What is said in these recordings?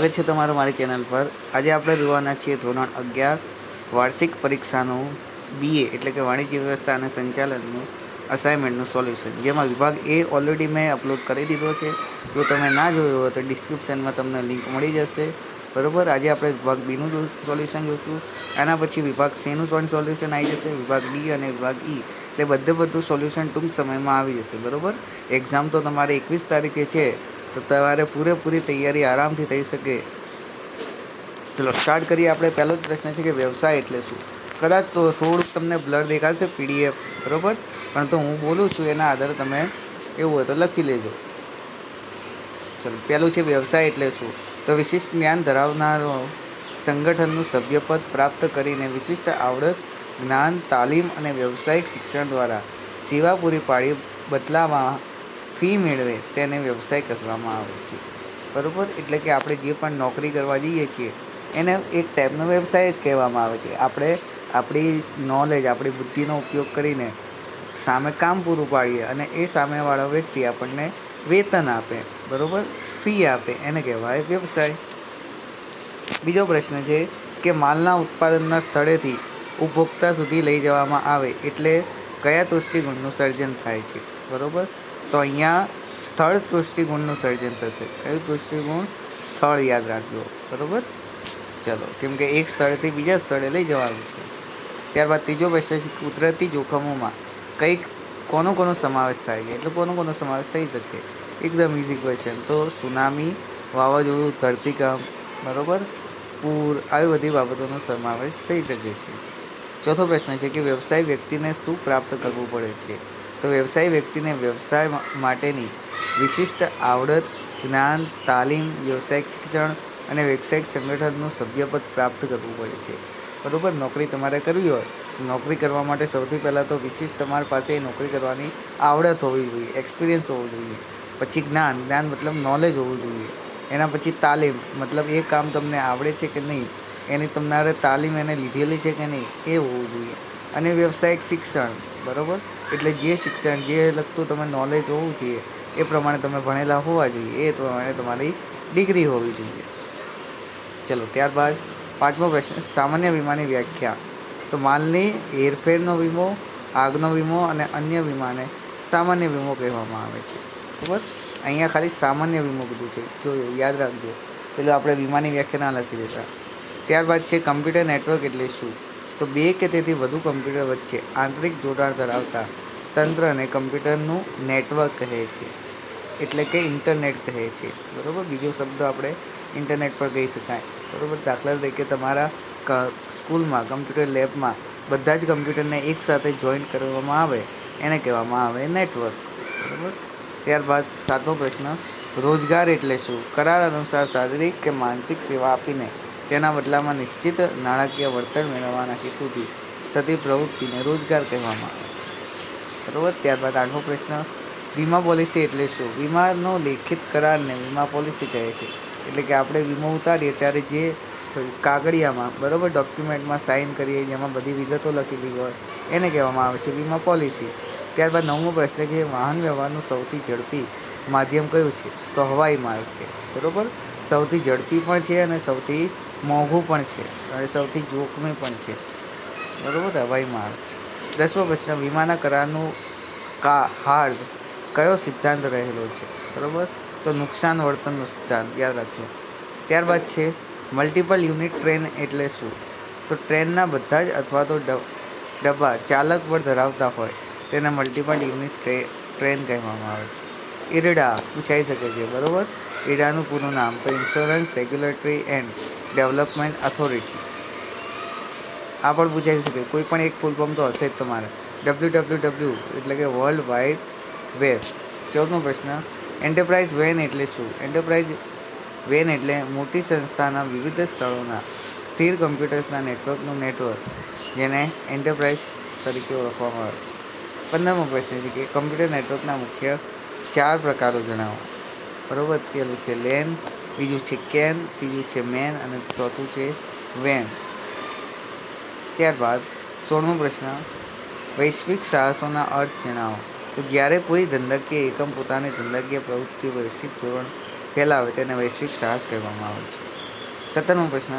સ્વાગત છે તમારું મારી ચેનલ પર। આજે આપણે જોવાના છીએ ધોરણ 11 વાર્ષિક પરીક્ષાનું BA એટલે કે વાણિજ્ય વ્યવસ્થા અને સંચાલનનું અસાઇનમેન્ટનું સોલ્યુશન, જેમાં વિભાગ એ ઓલરેડી મેં અપલોડ કરી દીધો છે। જો તમે ના જોયો હોય તો ડિસ્ક્રિપ્શનમાં તમને લિંક મળી જશે, બરાબર। આજે આપણે વિભાગ બીનું સોલ્યુશન જોઈશું, એના પછી વિભાગ સીનું પણ સોલ્યુશન આવી જશે, વિભાગ ડી અને વિભાગ ઈ, એટલે બધું સોલ્યુશન ટૂંક સમયમાં આવી જશે, બરાબર। એક્ઝામ તો તમારે 21 તારીખે છે, તો તમારે પૂરેપૂરી તૈયારી આરામથી થઈ શકે। ચલો સ્ટાર્ટ કરીએ। આપણે પહેલો જ પ્રશ્ન છે કે વ્યવસાય એટલે શું। કદાચ તો થોડુંક તમને બ્લર દેખાશે PDF, બરાબર, પણ તો હું બોલું છું એના આધારે તમે એવું હોય તો લખી લેજો। ચલો, પહેલું છે વ્યવસાય એટલે શું। તો વિશિષ્ટ જ્ઞાન ધરાવનારો સંગઠનનું સભ્યપદ પ્રાપ્ત કરીને વિશિષ્ટ આવડત, જ્ઞાન, તાલીમ અને વ્યવસાયિક શિક્ષણ દ્વારા સેવા પૂરી પાડી બદલામાં ફી મેળવે તેને વ્યવસાય કહેવામાં આવે છે, બરાબર। એટલે કે આપણે જે પણ નોકરી કરવા જઈએ છીએ એને એક ટાઈપનો વ્યવસાય જ કહેવામાં આવે છે। આપણે આપણી નોલેજ, આપણી બુદ્ધિનો ઉપયોગ કરીને સામે કામ પૂરું પાડીએ અને એ સામેવાળો વ્યક્તિ આપણને વેતન આપે, બરાબર, ફી આપે, એને કહેવાય વ્યવસાય। બીજો પ્રશ્ન છે કે માલના ઉત્પાદનના સ્થળેથી ઉપભોક્તા સુધી લઈ જવામાં આવે એટલે કયા દૃષ્ટિગુણનું સર્જન થાય છે, બરાબર। તો અહીંયા સ્થળ દૃષ્ટિગુણનું સર્જન થશે। કયું દૃષ્ટિગુણ? સ્થળ, યાદ રાખજો, બરાબર। ચલો, કેમ કે એક સ્થળેથી બીજા સ્થળે લઈ જવાનું છે। ત્યારબાદ ત્રીજો પ્રશ્ન છે કુદરતી જોખમોમાં કોનો સમાવેશ થાય છે, એટલે કોનો સમાવેશ થઈ શકે। એકદમ ઇઝી ક્વેશ્ચન। તો સુનામી, વાવાઝોડું, ધરતીકંપ, બરાબર, પૂર, આવી બધી બાબતોનો સમાવેશ થઈ શકે છે। ચોથો પ્રશ્ન છે કે વ્યવસાય વ્યક્તિને શું પ્રાપ્ત કરવું પડે છે। તો વ્યવસાય વ્યક્તિને વ્યવસાય માટેની વિશિષ્ટ આવડત, જ્ઞાન, તાલીમ, વ્યવસાયિક શિક્ષણ અને વ્યવસાયિક સંગઠનનું સભ્યપદ પ્રાપ્ત કરવું પડે છે, બરાબર। નોકરી તમારે કરવી હોય તો નોકરી કરવા માટે સૌથી પહેલાં તો વિશિષ્ટ તમારી પાસે નોકરી કરવાની આવડત હોવી જોઈએ, એક્સપિરિયન્સ હોવો જોઈએ। પછી જ્ઞાન મતલબ નોલેજ હોવું જોઈએ। એના પછી તાલીમ, મતલબ એ કામ તમને આવડે છે કે નહીં, એની તમારે તાલીમ એને લીધેલી છે કે નહીં, એ હોવું જોઈએ। અને વ્યવસાયિક શિક્ષણ, બરાબર, એટલે જે શિક્ષણ, જે લગતું તમે નોલેજ હોવું જોઈએ એ પ્રમાણે તમે ભણેલા હોવા જોઈએ, એ પ્રમાણે તમારી ડિગ્રી હોવી જોઈએ। ચલો, ત્યારબાદ પાંચમો પ્રશ્ન સામાન્ય વીમાની વ્યાખ્યા। તો માલની હેરફેરનો વીમો, આગનો વીમો અને અન્ય વીમાને સામાન્ય વીમો કહેવામાં આવે છે, બરાબર। અહીંયા ખાલી સામાન્ય વીમો કીધું છે, જો યાદ રાખજો, પેલું આપણે વીમાની વ્યાખ્યા ના લખી દેતા। ત્યારબાદ છે કમ્પ્યુટર નેટવર્ક એટલે શું। તો બે કે તેથી વધુ કમ્પ્યુટર વચ્ચે આંતરિક જોડાણ ધરાવતા તંત્રને કમ્પ્યુટરનું નેટવર્ક કહે છે, એટલે કે ઇન્ટરનેટ કહે છે, બરાબર। બીજો શબ્દ આપણે ઇન્ટરનેટ પર કહી શકાય, બરાબર। દાખલા તરીકે તમારા સ્કૂલમાં કમ્પ્યુટર લેબમાં બધા જ કમ્પ્યુટરને એકસાથે જોઈન્ટ કરવામાં આવે એને કહેવામાં આવે નેટવર્ક, બરાબર। ત્યારબાદ સાતમો પ્રશ્ન રોજગાર એટલે શું। કરાર અનુસાર શારીરિક કે માનસિક સેવા આપીને તેના બદલામાં નિશ્ચિત નાણાકીય વળતર મેળવવાના હેતુથી થતી પ્રવૃત્તિને રોજગાર કહેવામાં આવે છે, બરાબર। ત્યારબાદ આઠમો પ્રશ્ન વીમા પોલિસી એટલે શું। વીમાનો લેખિત કરારને વીમા પોલિસી કહે છે, એટલે કે આપણે વીમો ઉતારીએ ત્યારે જે કાગળિયામાં, બરાબર, ડોક્યુમેન્ટમાં સાઇન કરીએ, જેમાં બધી વિગતો લખેલી હોય એને કહેવામાં આવે છે વીમા પોલિસી। ત્યારબાદ નવમો પ્રશ્ન કે વાહન વ્યવહારનું સૌથી ઝડપી માધ્યમ કયું છે। તો હવાઈ માર્ગ છે, બરાબર। સૌથી ઝડપી પણ છે અને સૌથી મોંઘું પણ છે અને સૌથી જોખમી પણ છે, બરાબર, હવાઈ માર્ગ। દસમો પ્રશ્ન વીમાના કરારનું હાર્દ કયો સિદ્ધાંત રહેલો છે, બરાબર, તો નુકસાન વળતરનો સિદ્ધાંત, યાદ રાખજો। ત્યારબાદ છે મલ્ટિપલ યુનિટ ટ્રેન એટલે શું। તો ટ્રેનના બધા જ અથવા તો ડબ્બા ચાલક બળ ધરાવતા હોય તેને મલ્ટિપલ યુનિટ ટ્રેન કહેવામાં આવે છે। IRDA પૂછાઈ શકે છે, બરાબર। IRDAનું પૂરું નામ તો insurance regulatory and development authority. આ પણ પૂછાઈ શકે, કોઈ પણ એક ફૂલ ફોર્મ તો હશે જ તમારે। WWW એટલે કે વર્લ્ડ વાઇડ વેબ। 14મો પ્રશ્ન એન્ટરપ્રાઇઝ વેન એટલે શું। એન્ટરપ્રાઇઝ વેન એટલે મોટી સંસ્થાના વિવિધ સ્થળોના સ્થિર કમ્પ્યુટર્સના નેટવર્કનું નેટવર્ક, જેને એન્ટરપ્રાઇઝ તરીકે ઓળખવામાં આવે છે। 15મો પ્રશ્ન છે કે કમ્પ્યુટર નેટવર્કના મુખ્ય 4 પ્રકારો જણાવો, બરાબર। પહેલું છે લેન, બીજું છે કેન, ત્રીજું છે મેન અને ચોથું છે વેન। ત્યારબાદ 16મો પ્રશ્ન વૈશ્વિક સાહસોના અર્થ જણાવો। તો જ્યારે કોઈ ધંધાકીય એકમ પોતાની ધંધાકીય પ્રવૃત્તિઓ વૈશ્વિક ધોરણ ફેલાવે તેને વૈશ્વિક સાહસ કહેવામાં આવે છે। 17મો પ્રશ્ન,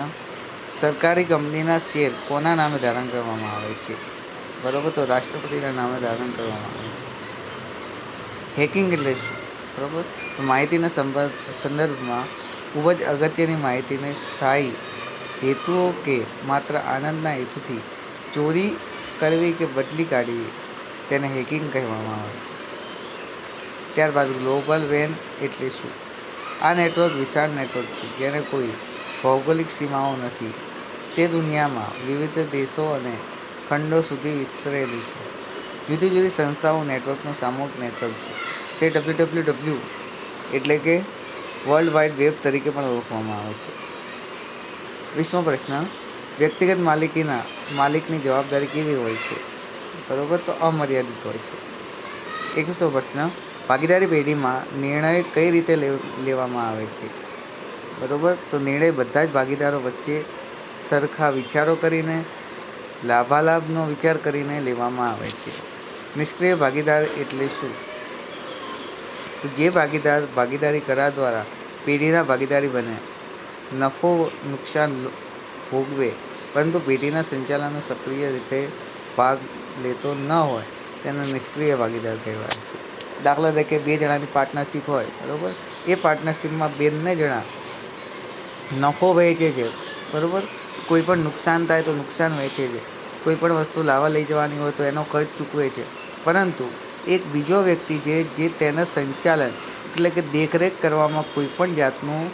સરકારી કંપનીના શેર કોના નામે ધારણ કરવામાં આવે છે? બરાબર, તો રાષ્ટ્રપતિના નામે ધારણ કરવામાં આવે છે. હેકિંગ એટલે શું? બરાબર, તો માહિતીના સંદર્ભમાં ખૂબ જ અગત્યની માહિતીને સ્થાયી હેતુઓ કે માત્ર આનંદના હેતુથી ચોરી કરવી કે બદલી કાઢવી તેને હેકિંગ કહેવામાં આવે છે. ત્યારબાદ ગ્લોબલ વેન એટલે શું? આ નેટવર્ક વિશાળ નેટવર્ક છે જેને કોઈ ભૌગોલિક સીમાઓ નથી. તે દુનિયામાં વિવિધ દેશો અને ખંડો સુધી વિસ્તરેલી છે. જુદી જુદી સંસ્થાઓ નેટવર્કનું સામૂહિક નેટવર્ક છે. તે WWW એટલે કે વર્લ્ડ વાઇડ વેબ તરીકે પણ ઓળખવામાં આવે છે. 20મો પ્રશ્ન, વ્યક્તિગત માલિકની જવાબદારી કેવી હોય છે? બરાબર, તો અમર્યાદિત હોય છે. 21મો પ્રશ્ન, ભાગીદારી પેઢીમાં નિર્ણય કઈ રીતે લેવામાં આવે છે? બરાબર, તો નિર્ણય બધા જ ભાગીદારો વચ્ચે સરખા વિચારો કરીને લાભાલાભનો વિચાર કરીને લેવામાં આવે છે. નિષ્ક્રિય ભાગીદાર એટલે શું? તો જે ભાગીદાર ભાગીદારી કરાર દ્વારા પેઢીના ભાગીદારી બને, નફો નુકસાન ભોગવે પરંતુ પેઢીના સંચાલનમાં સક્રિય રીતે ભાગ લેતો ન હોય તેને નિષ્ક્રિય ભાગીદાર કહેવાય છે. દાખલા તરીકે 2 જણાની પાર્ટનરશિપ હોય, બરાબર, એ પાર્ટનરશિપમાં બંને જણા નફો વહેંચે છે, બરાબર, કોઈ પણ નુકસાન થાય તો નુકસાન વહેંચે છે, કોઈ પણ વસ્તુ લાવવા લઈ જવાની હોય તો એનો ખર્ચ ચૂકવે છે, પરંતુ એક બીજો વ્યક્તિ છે જે તેના સંચાલન એટલે કે દેખરેખ કરવામાં કોઈ પણ જાતનું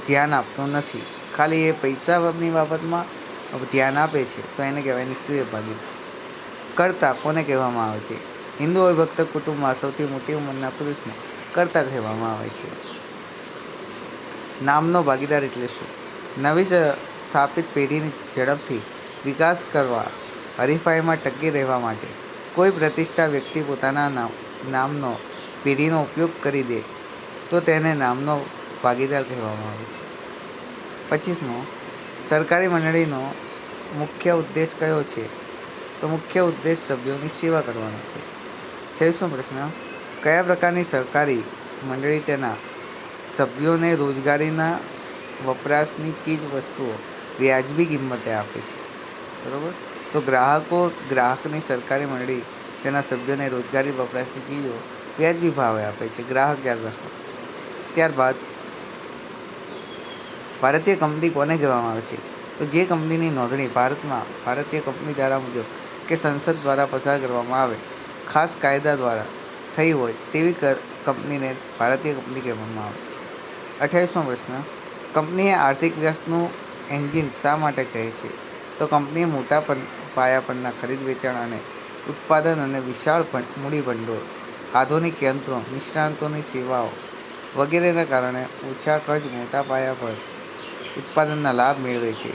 ધ્યાન આપતો નથી, ખાલી એ પૈસાની બાબતમાં ધ્યાન આપે છે, તો એને કહેવાય નિષ્ક્રિય ભાગીદાર. કર્તા કોને કહેવામાં આવે છે? હિન્દુ વિભક્ત કુટુંબમાં સૌથી મોટી ઉંમરના પુરુષને કર્તા કહેવામાં આવે છે. નામનો ભાગીદાર એટલે શું? નવી સ્થાપિત પેઢીની ઝડપથી વિકાસ કરવા હરીફાઈમાં ટકી રહેવા માટે કોઈ પ્રતિષ્ઠિત વ્યક્તિ પોતાના નામનો પેઢીનો ઉપયોગ કરી દે તો તેને નામનો ભાગીદાર કહેવામાં આવે છે. 25મો, સરકારી મંડળીનો મુખ્ય ઉદ્દેશ કયો છે? તો મુખ્ય ઉદ્દેશ સભ્યોની સેવા કરવાનો છે. 26મો પ્રશ્ન, કયા પ્રકારની સરકારી મંડળી તેના સભ્યોને રોજગારીના વપરાશની ચીજ વસ્તુઓ વ્યાજબી કિંમતે આપે છે? બરાબર, તો ગ્રાહકની સરકારી મંડળી તેના સભ્યોને રોજગારી વપરાશની ચીજો વ્યાજબી ભાવે આપે છે. ગ્રાહક યાદ રાખો. ત્યારબાદ ભારતીય કંપની કોને કહેવામાં આવે છે? તો જે કંપનીની નોંધણી ભારતમાં ભારતીય કંપની ધારા મુજબ કે સંસદ દ્વારા પસાર કરવામાં આવે ખાસ કાયદા દ્વારા થઈ હોય તેવી કંપનીને ભારતીય કંપની કહેવામાં આવે છે. 28મો પ્રશ્ન, કંપનીએ આર્થિક વિકાસનું એન્જિન શા માટે કહે છે? તો કંપનીએ મોટા પાયા પરના ખરીદ વેચાણ અને ઉત્પાદન અને વિશાળ મૂડી ભંડોળ, આધુનિક યંત્રો, નિષ્ણાતોની સેવાઓ વગેરેના કારણે ઓછા ખર્ચ મોટા પાયા પર ઉત્પાદનના લાભ મેળવે છે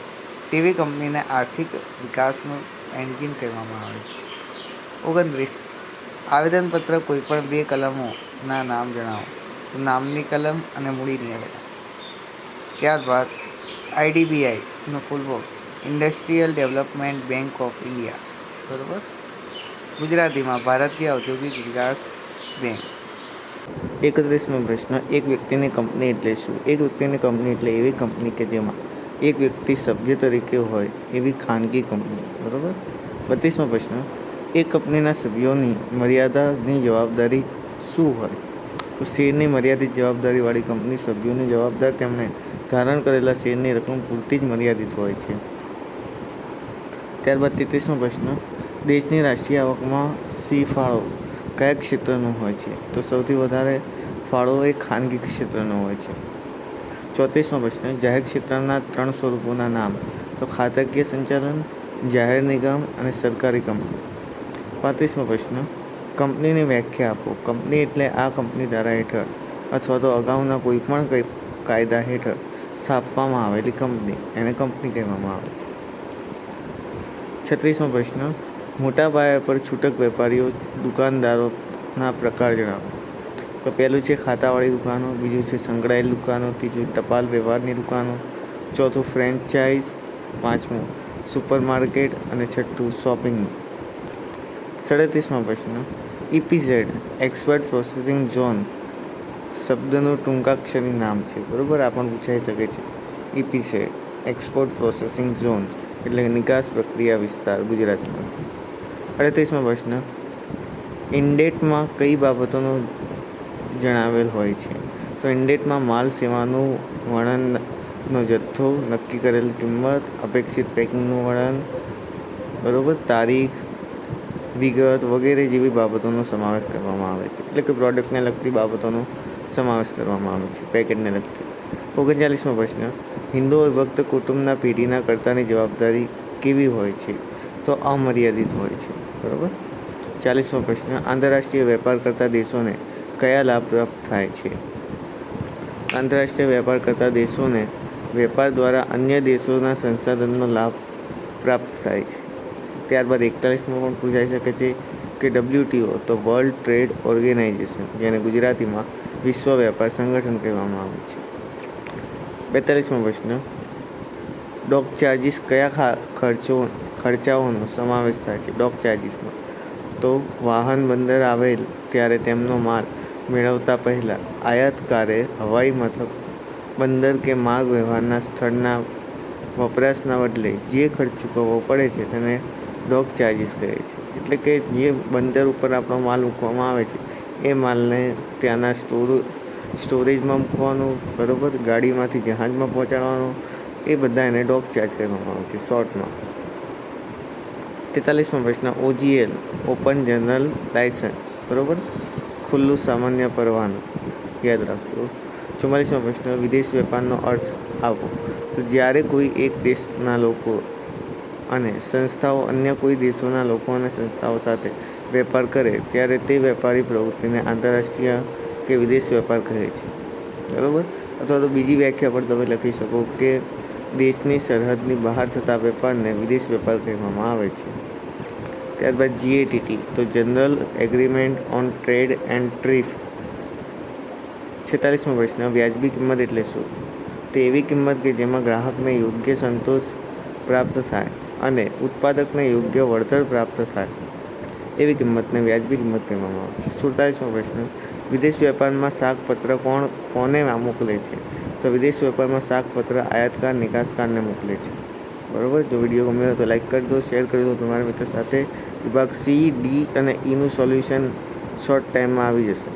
તેવી કંપનીને આર્થિક વિકાસનું એન્જિન કહેવામાં આવે છે. 29, આવેદનપત્ર કોઈપણ 2 કલમોના નામ જણાવો. તો નામની કલમ અને મૂડીની આવેદન. ત્યારબાદ IDBIનું full form industrial development bank of India, બરાબર, ગુજરાતીમાં ભારતીય ઔદ્યોગિક વિકાસ બેંક. 31મો પ્રશ્ન, એક વ્યક્તિની કંપની એટલે શું? એક વ્યક્તિની કંપની એટલે એવી કંપની કે જેમાં એક વ્યક્તિ સભ્ય તરીકે હોય એવી ખાનગી કંપની, બરાબર. 32મો પ્રશ્ન, એક કંપનીના સભ્યોની મર્યાદાની જવાબદારી શું હોય? તો શેરની મર્યાદિત જવાબદારીવાળી કંપની સભ્યોની જવાબદાર તેમણે ધારણ કરેલા શેરની રકમ પૂરતી જ મર્યાદિત હોય છે. ત્યારબાદ 33મો પ્રશ્ન, દેશની રાષ્ટ્રીય આવકમાં સી ફાળો કયા ક્ષેત્રનો હોય છે? તો સૌથી વધારે ફાળો એ ખાનગી ક્ષેત્રનો હોય છે. 34મો પ્રશ્ન, જાહેર ક્ષેત્રના 3 સ્વરૂપોના નામ. તો ખાતાકીય સંચાલન, જાહેર નિગમ અને સરકારી કંપની. 35મો પ્રશ્ન, કંપનીની વ્યાખ્યા આપો. કંપની એટલે આ કંપની ધારા હેઠળ અથવા તો અગાઉના કોઈપણ કાયદા હેઠળ સ્થાપવામાં આવેલી કંપની, એને કંપની કહેવામાં આવે છે. 36મો પ્રશ્ન, મોટા પાયા પર છૂટક વેપારીઓ દુકાનદારોના પ્રકાર જણાવો. તો પહેલું છે ખાતાવાળી દુકાનો, બીજું છે સંકળાયેલી દુકાનો, ત્રીજું ટપાલ વ્યવહારની દુકાનો, ચોથું ફ્રેન્ચાઇઝ, પાંચમું સુપરમાર્કેટ અને છઠ્ઠું શોપિંગ. 37મો પ્રશ્ન, EPZ એક્સપર્ટ પ્રોસેસિંગ ઝોન શબ્દનું ટૂંકાક્ષરી નામ છે, બરાબર, આ પણ પૂછાઈ શકે છે. ઈપી છે એક્સપોર્ટ પ્રોસેસિંગ ઝોન એટલે કે નિકાસ પ્રક્રિયા વિસ્તાર ગુજરાતમાં. 38મો પ્રશ્ન, ઇન્ડેટમાં કઈ બાબતોનો જણાવેલ હોય છે? તો ઇન્ડેટમાં માલ સેવાનું વર્ણનનો જથ્થો, નક્કી કરેલ કિંમત, અપેક્ષિત પેકિંગનું વર્ણન, બરોબર, તારીખ, વિગત વગેરે જેવી બાબતોનો સમાવેશ કરવામાં આવે છે. એટલે કે પ્રોડક્ટને લગતી બાબતોનો સમાવેશ કરવામાં આવે છે, પેકેટને લગતી. 39મો પ્રશ્ન, હિન્દુઓ વિભક્ત કુટુંબના પેઢીના કર્તાની જવાબદારી કેવી હોય છે? તો અમર્યાદિત હોય છે, બરોબર. 40મો પ્રશ્ન, આંતરરાષ્ટ્રીય વેપાર કરતા દેશોને કયા લાભ પ્રાપ્ત થાય છે? આંતરરાષ્ટ્રીય વેપાર કરતા દેશોને વેપાર દ્વારા અન્ય દેશોના સંસાધનનો લાભ પ્રાપ્ત થાય છે. ત્યારબાદ 41મો પણ પૂછાઈ શકે છે કે WTO તો વર્લ્ડ ટ્રેડ ઓર્ગેનાઇઝેશન, જેને ગુજરાતીમાં વિશ્વ વેપાર સંગઠન કહેવામાં આવે છે. 42મો પ્રશ્ન, ડોક ચાર્જિસ કયા ખર્ચાઓનો સમાવેશ થાય છે? ડોક ચાર્જિસમાં તો વાહન બંદર આવેલ ત્યારે તેમનો માલ મેળવતા પહેલાં આયાતકારે હવાઈ મથક, બંદર કે માર્ગ વ્યવહારના સ્થળના વપરાશના બદલે જે ખર્ચ ચૂકવવો પડે છે તેને ડોક ચાર્જિસ કહે છે. એટલે કે જે બંદર ઉપર આપણો માલ મૂકવામાં આવે છે એ માલને ત્યાંના સ્ટોરેજમાં મૂકવાનો, બરાબર, ગાડીમાંથી જહાજમાં પહોંચાડવાનો, એ બધા એને ડોક ચાર્જ કહેવામાં આવે છે શોર્ટમાં. 43મો પ્રશ્ન, OGL ઓપન જનરલ લાયસન્સ, બરાબર, ખુલ્લું સામાન્ય પરવાનું, યાદ રાખજો. 44મો પ્રશ્ન, વિદેશ વેપારનો અર્થ આપો. તો જ્યારે કોઈ એક દેશના લોકો અને સંસ્થાઓ અન્ય કોઈ દેશોના લોકો અને સંસ્થાઓ સાથે વેપાર કરે ત્યારે તે વેપારી પ્રવૃત્તિને આંતરરાષ્ટ્રીય કે વિદેશ વેપાર કહે છે, બરાબર. અથવા તો બીજી વ્યાખ્યા પર તમે લખી શકો કે દેશની સરહદની બહાર થતા વેપારને વિદેશ વેપાર કહેવામાં આવે છે. ત્યારબાદ GATT તો general agreement on trade and tariff. 46મો પ્રશ્ન, વ્યાજબી કિંમત એટલે શું? તો એવી કિંમત કે જેમાં ગ્રાહકને યોગ્ય સંતોષ પ્રાપ્ત થાય અને ઉત્પાદકને યોગ્ય વળતર પ્રાપ્ત થાય, એવી કિંમતને વ્યાજબી કિંમત કહેવામાં આવે છે. 47મો પ્રશ્ન, વિદેશ વેપારમાં શાકપત્ર કોને મોકલે છે? તો વિદેશ વેપારમાં શાકપત્ર આયાતકાર નિકાસકારને મોકલે છે, બરાબર. જો વિડીયો ગમ્યો હોય તો લાઈક કરી દો, શેર કરી દો તમારા મિત્રો સાથે. વિભાગ C, D અને Eનું સોલ્યુશન શોર્ટ ટાઈમમાં આવી જશે.